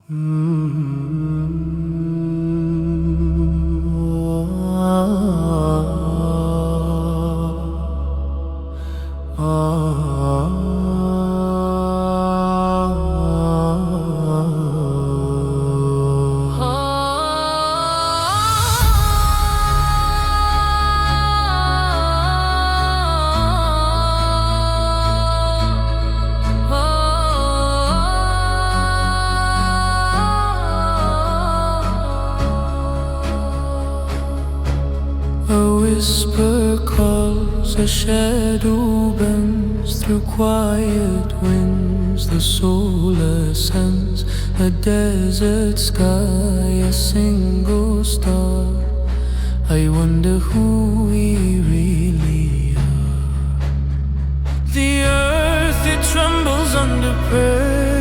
A whisper calls, a shadow bends through quiet winds. The soul ascends, a desert sky, a single star. I wonder who we really are. The earth, it trembles under pressure.